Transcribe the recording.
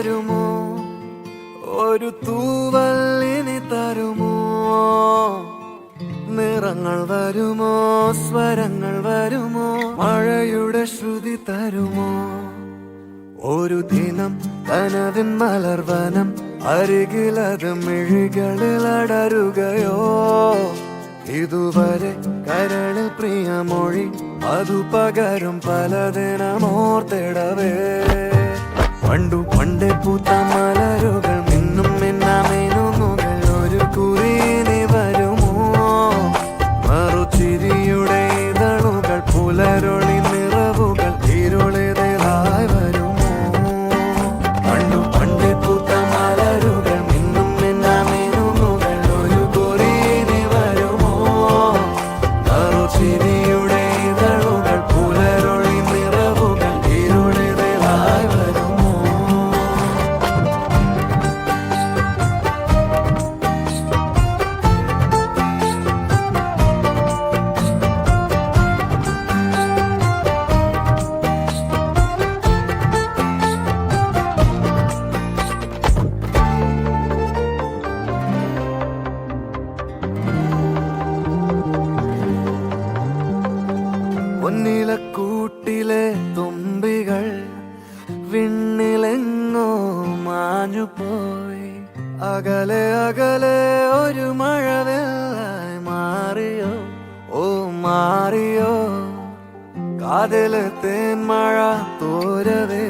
വരുമോ? ഒരു തൂവല്ലിനി തരുമോ? നിറങ്ങൾ വരുമോ? സ്വരങ്ങൾ വരുമോ? മഴയുടെ ശ്രുതി തരുമോ? ഒരു ദിനം കനവിൻ മലർവനം അരികിലത് മിഴികളിൽ അടരുകയോ? ഇതുവരെ കരളിൽ പ്രിയമൊഴി അതു പകരും പലതിനമോർത്തിടവേ. പണ്ടേ പൂത്ത മലരുകൾ മിന്നും മിന്നാമിനുമുകൾ ഒരു കുറിനി വരുമോ? മറുചിരിയുടെ ഇതളുകൾ പുലരൊളി നിറവുകൾ ഇരുളിതായി വരുമോ? പണ്ടേ പൂത്ത മലരുകൾ മിന്നും മിന്നാമിനുമുകൾ ഒരു കുറിനി വരുമോ? മറുചിരിയുടെ ഇതളുകൾ പുലരൊളി നിറവുകൾ ഇരുളിതായി വരുമോ? പൊന്നിലക്കൂട്ടിലെ തുമ്പികൾ വിണ്ണിലെങ്ങോ മാഞ്ഞുപോയി. അകലെ അകലെ ഒരു മഴവെള്ളായി മാറിയോ? ഓ മാറിയോ? കാതിലെ തേന്മഴ തോരവേ